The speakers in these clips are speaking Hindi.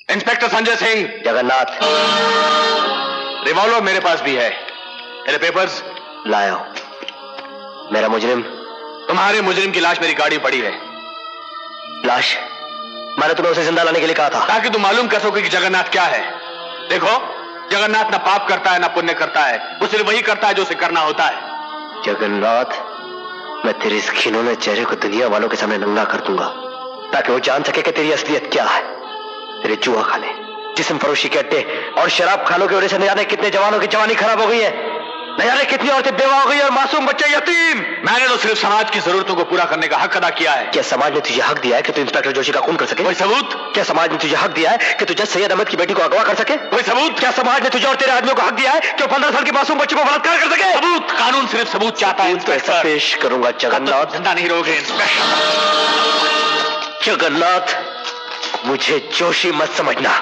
इंस्पेक्टर संजय सिंह। जगन्नाथ। रिवॉल्वर मेरे पास भी है। मेरे पेपर्स लाया। मेरा मुजरिम। तुम्हारे मुजरिम की लाश मेरी गाड़ी पड़ी है। लाश? मैंने तुम्हें उसे जिंदा लाने के लिए कहा था ताकि तुम मालूम कर सको कि जगन्नाथ क्या है। देखो, जगन्नाथ ना पाप करता है ना पुण्य करता है, वो सिर्फ वही करता है जो उसे करना होता है। जगन्नाथ, मैं तेरे इस खिलौने चेहरे को दुनिया वालों के सामने नंगा कर दूंगा ताकि वो जान सके कि तेरी असलियत क्या है। तेरे जुआ खाने, जिस्म फरोशी के अड्डे और शराब खानों की वजह से न जाने कितने जवानों की जवानी खराब हो गई है, न जाने कितनी औरतें बेवा हो गई और मासूम बच्चे यतीम। मैंने तो सिर्फ समाज की जरूरतों को पूरा करने का हक अदा किया है। क्या समाज ने तुझे हक दिया है कि तू इंस्पेक्टर जोशी का खून कर सके? कोई सबूत? क्या समाज ने तुझे हक दिया है कि तू जज सैयद अहमद की बेटी को अगवा कर सके? कोई सबूत? क्या समाज ने तुझे और तेरे आदमियों को हक दिया है कि वो 15 साल के मासूम बच्चों को बलात्कार कर सके? सबूत? कानून सिर्फ सबूत चाहता है। तो ऐसा पेश करूंगा जगन्नाथ। जिंदा नहीं रहोगे इंस्पेक्टर। जगन्नाथ, मुझे जोशी मत समझना।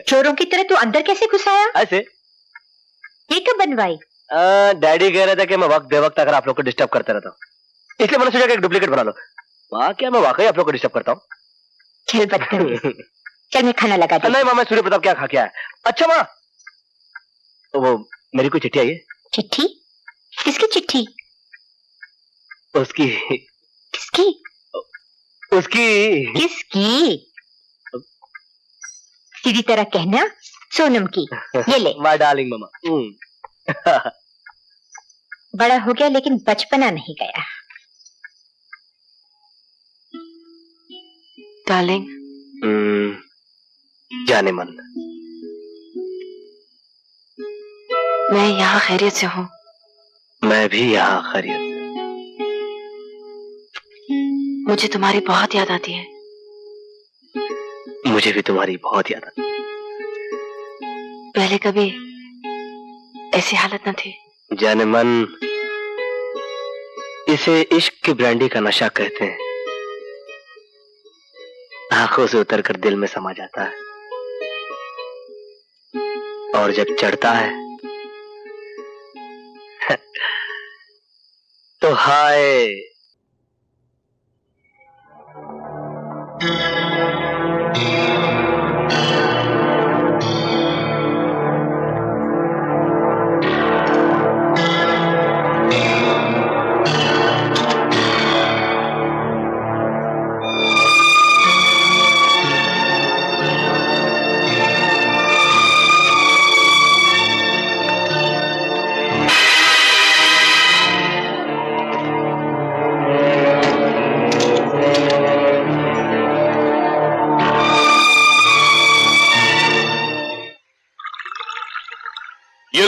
चोरों की तरह तू अंदर कैसे घुस आया? ऐसे। ये कब बनवाई? डैडी कह रहे थे कि मैं वक्त बेवक्त अगर आप लोग को डिस्टर्ब करते रहता हूँ, इसलिए मैंने सोचा कि एक डुप्लीकेट बना लो। वाह, क्या मैं वाकई आप लोग को डिस्टर्ब करता हूँ? चल बदतमीज। चल मैं खाना लगा दूं। नहीं माँ, मैं सूर्य प्रताप क्या खा के आया। अच्छा माँ, वो मेरी कोई चिट्ठी आई है? चिट्ठी? किसकी चिट्ठी? उसकी। किसकी? उसकी। किसकी? सीधी तरह कहना, सोनम की। ये ले। माय डार्लिंग मामा। बड़ा हो गया लेकिन बचपना नहीं गया। डार्लिंग। जाने मन। मैं यहाँ खैरियत से हूँ। मैं भी यहाँ खैरियत। मुझे तुम्हारी बहुत याद आती है। मुझे भी तुम्हारी बहुत याद आती। पहले कभी ऐसी हालत न थी। जाने मन, इसे इश्क की ब्रांडी का नशा कहते हैं। आंखों से उतरकर दिल में समा जाता है और जब चढ़ता है तो हाय।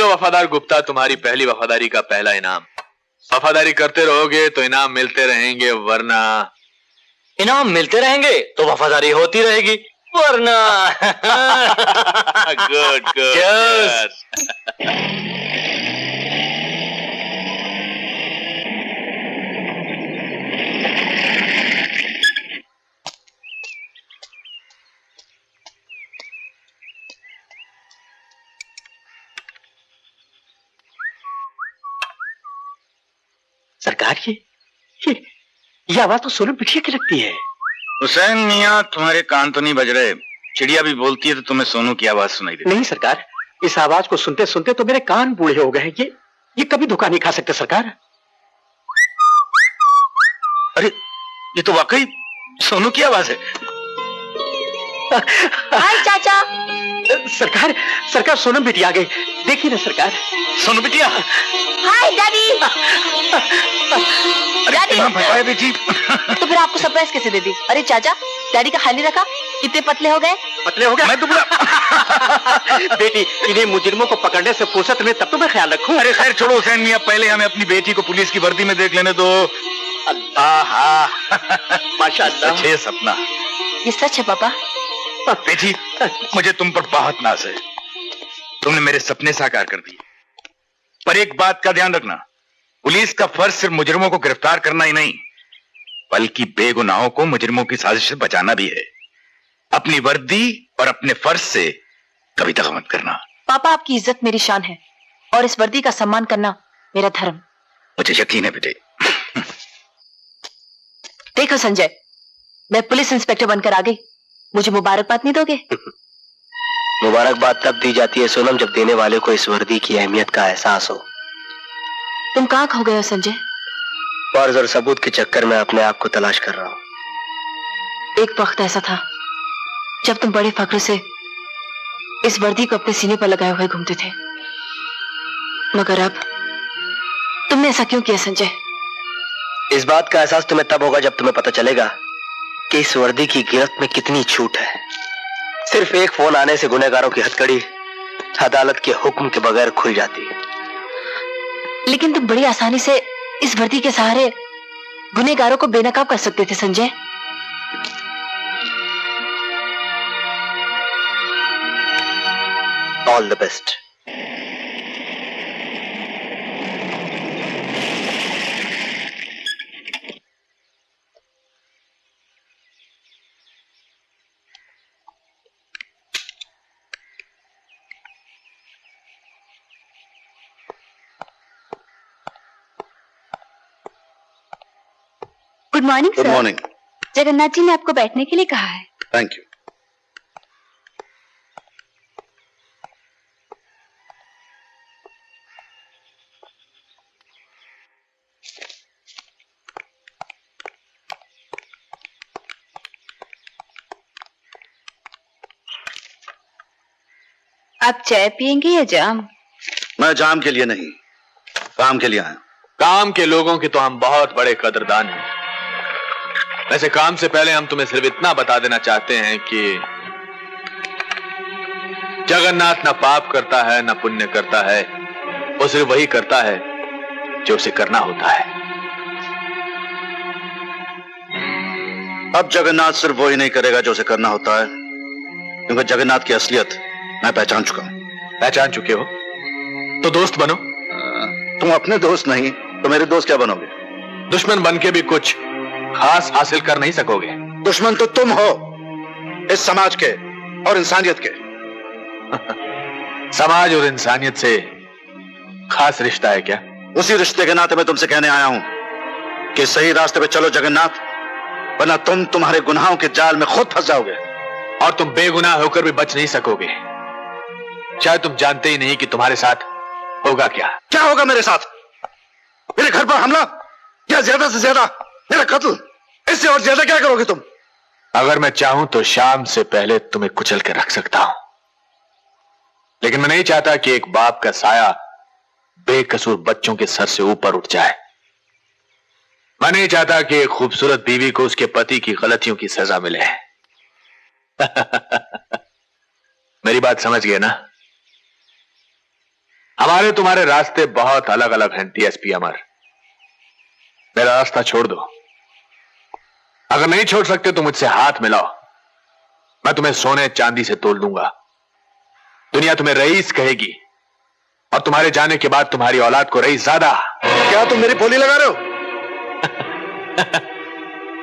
वफादार गुप्ता, तुम्हारी पहली वफादारी का पहला इनाम। वफादारी करते रहोगे तो इनाम मिलते रहेंगे, वरना इनाम मिलते रहेंगे तो वफादारी होती रहेगी, वरना गुड गुड। सरकार, ये आवाज तो सोनम बिटिया की लगती है। हुसैन मियाँ, तुम्हारे कान तो नहीं बज रहे? चिड़िया भी बोलती है तो तुम्हें सोनू की आवाज सुनाई देती? नहीं सरकार, इस आवाज को सुनते सुनते तो मेरे कान बूढ़े हो गए। ये कभी धोखा नहीं खा सकते सरकार। अरे, ये तो वाकई सोनू की आवाज है। हाय चाचा। सरकार, सरकार सोनम बिटिया आ गई, देखिए ना सरकार। सोनू बिटिया। हाय डैडी। डैडी भटकाया बेटी। तो फिर आपको सरप्राइज कैसे दे दी? अरे चाचा, डैडी का ख्याल नहीं रखा? इतने पतले हो गए। पतले हो गए? मैं तो पूरा बेटी, इन्हें मुजरिमों को पकड़ने से फुर्सत में तब तो मैं ख्याल रखूं। अरे खैर छोड़ो हुसैन मियाँ, पहले हमें अपनी बेटी को पुलिस की वर्दी में देख लेने दो। अल्लाह, माशाअल्लाह। सच है सपना। ये सच है पापा। बेटी, मुझे तुम पर बहुत नाज है। तुमने मेरे सपने साकार कर दिए। पर एक बात का ध्यान रखना, पुलिस का फर्ज सिर्फ मुजरिमों को गिरफ्तार करना ही नहीं, बल्कि बेगुनाहों को मुजरिमों की साजिश से बचाना भी है। अपनी वर्दी और अपने फर्ज से कभी दगा मत करना। पापा, आपकी इज्जत मेरी शान है और इस वर्दी का सम्मान करना मेरा धर्म। मुझे यकीन है बेटे। देखो संजय, मैं पुलिस इंस्पेक्टर बनकर आ गई, मुझे मुबारकबाद नहीं दोगे? मुबारकबाद तब दी जाती है सोनम, जब देने वाले को इस वर्दी की अहमियत का एहसास हो। तुम कहाँ खो गए हो संजय? फर्ज और सबूत के चक्कर में अपने आप को तलाश कर रहा हूँ। एक वक्त ऐसा था जब तुम बड़े फख्र से इस वर्दी को अपने सीने पर लगाए हुए घूमते थे, मगर अब तुमने ऐसा क्यों किया संजय? इस बात का एहसास तुम्हें तब होगा जब तुम्हें पता चलेगा कि इस वर्दी की गिरफ्त में कितनी छूट है। सिर्फ एक फोन आने से गुनहगारों की हथकड़ी अदालत के हुक्म के बगैर खुल जाती है। लेकिन तुम बड़ी आसानी से इस वर्दी के सहारे गुनहगारों को बेनकाब कर सकते थे Sanjay. All the best. Good morning good sir. Morning. Jagannath ji ने आपको बैठने के लिए कहा है। Thank you. आप चाय पियेंगे या जाम? मैं जाम के लिए नहीं, काम के लिए आया। काम के लोगों के तो हम बहुत बड़े कदरदान हैं। वैसे काम से पहले हम तुम्हें सिर्फ इतना बता देना चाहते हैं कि जगन्नाथ न पाप करता है न पुण्य करता है, वो सिर्फ वही करता है जो उसे करना होता है। अब जगन्नाथ सिर्फ वही नहीं करेगा जो उसे करना होता है, क्योंकि जगन्नाथ की असलियत मैं पहचान चुका हूं। पहचान चुके हो तो दोस्त बनो। तुम अपने दोस्त नहीं तो मेरे दोस्त क्या बनोगे? दुश्मन बन के भी कुछ खास हासिल कर नहीं सकोगे। दुश्मन तो तुम हो, इस समाज के और इंसानियत के। समाज और इंसानियत से खास रिश्ता है क्या? उसी रिश्ते के नाते मैं तुमसे कहने आया हूं कि सही रास्ते पे चलो जगन्नाथ, वरना तुम तुम्हारे गुनाहों के जाल में खुद फंस जाओगे और तुम बेगुनाह होकर भी बच नहीं सकोगे। शायद तुम जानते ही नहीं कि तुम्हारे साथ होगा क्या। क्या होगा मेरे साथ? मेरे घर पर हमला या ज्यादा से ज्यादा मेरा कत्ल? इससे और ज्यादा क्या करोगे तुम? अगर मैं चाहूं तो शाम से पहले तुम्हें कुचल के रख सकता हूं, लेकिन मैं नहीं चाहता कि एक बाप का साया बेकसूर बच्चों के सर से ऊपर उठ जाए। मैं नहीं चाहता कि एक खूबसूरत बीवी को उसके पति की गलतियों की सजा मिले। मेरी बात समझ गए ना? हमारे तुम्हारे रास्ते बहुत अलग अलग हैं डीएसपी अमर। मेरा रास्ता छोड़ दो। अगर नहीं छोड़ सकते तो मुझसे हाथ मिलाओ, मैं तुम्हें सोने चांदी से तोल दूंगा। दुनिया तुम्हें रईस कहेगी और तुम्हारे जाने के बाद तुम्हारी औलाद को रईस ज्यादा। क्या तुम मेरी बोली लगा रहे हो?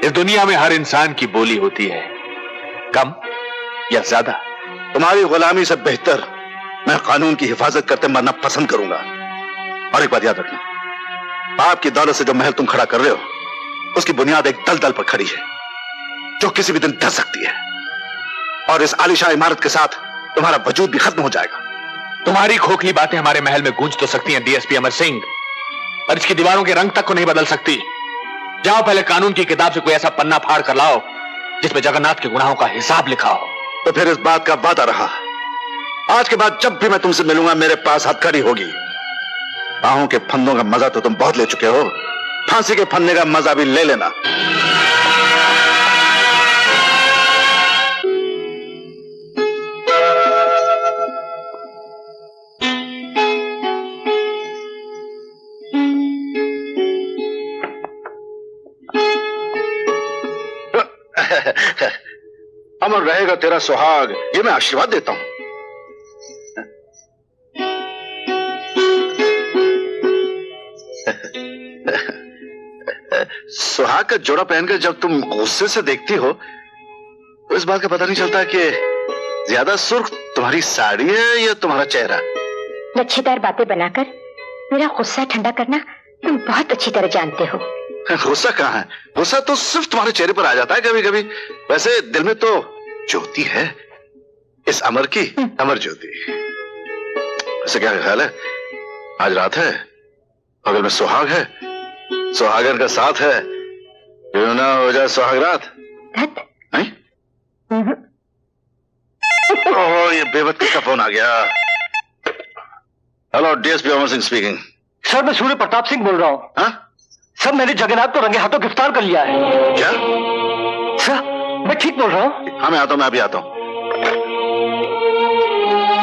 इस दुनिया में हर इंसान की बोली होती है, कम या ज्यादा। तुम्हारी गुलामी से बेहतर मैं कानून की हिफाजत करते मरना पसंद करूंगा। और एक बात याद रखना, बाप की दौलत से जो महल तुम खड़ा कर रहे हो, उसकी बुनियाद एक दलदल पर खड़ी है जो किसी भी दिन धस सकती है, और इस आलीशान इमारत के साथ तुम्हारा वजूद भी खत्म हो जाएगा। तुम्हारी खोखली बातें हमारे महल में गूंज तो सकती हैं डीएसपी अमर सिंह, पर इसकी दीवारों के रंग तक को नहीं बदल सकती। जाओ पहले कानून की किताब से कोई ऐसा पन्ना फाड़ कर लाओ जिसमें जगन्नाथ के गुनाहों का हिसाब लिखा हो। तो फिर इस बात का वादा रहा, आज के बाद जब भी मैं तुमसे मिलूंगा मेरे पास हथकड़ी होगी। बाहों के फंदों का मजा तो तुम बहुत ले चुके हो, फांसी के फंदे का मजा भी ले लेना। अमर रहेगा तेरा सुहाग, ये मैं आशीर्वाद देता हूं। सुहाग का जोड़ा पहनकर जब तुम गुस्से से देखती हो तो इस बात का पता नहीं चलता कि ज्यादा सुर्ख तुम्हारी साड़ी है या तुम्हारा चेहरा? लच्छेदार बातें बनाकर मेरा गुस्सा ठंडा करना तुम बहुत अच्छी तरह जानते हो। गुस्सा कहाँ है? गुस्सा तो सिर्फ तुम्हारे चेहरे पर आ जाता है कभी कभी। वैसे दिल में तो ज्योति है, इस अमर की अमर ज्योति। वैसे क्या ख्याल है, आज रात है, बगल में सुहाग है, सुहागन का साथ है, क्यों ना हो जाए सुहाग रात? नहीं? ओह, ये बेवत किसका फोन आ गया? Hello, DSP Amar Singh speaking. Sir मैं सूर्य प्रताप सिंह बोल रहा हूँ। हाँ? सर मैंने जगन्नाथ को रंगे हाथों गिरफ्तार कर लिया है। क्या? सर मैं ठीक बोल रहा हूँ? हाँ मैं आता हूँ, मैं अभी आता हूँ।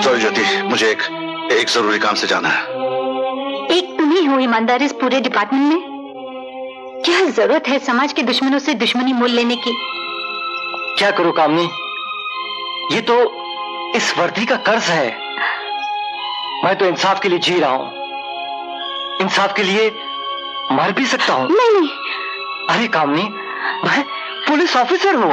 सॉरी ज्योति, मुझे एक जरूरी काम से जाना है। एक तुम ही हो ईमानदार इस पूरे डिपार्टमेंट में। क्या जरूरत है समाज के दुश्मनों से दुश्मनी मोल लेने की? क्या करूं कामनी, ये तो इस वर्दी का कर्ज है। मैं तो इंसाफ के लिए जी रहा हूं, इंसाफ के लिए मर भी सकता हूं। नहीं। अरे कामनी, मैं पुलिस ऑफिसर हूं।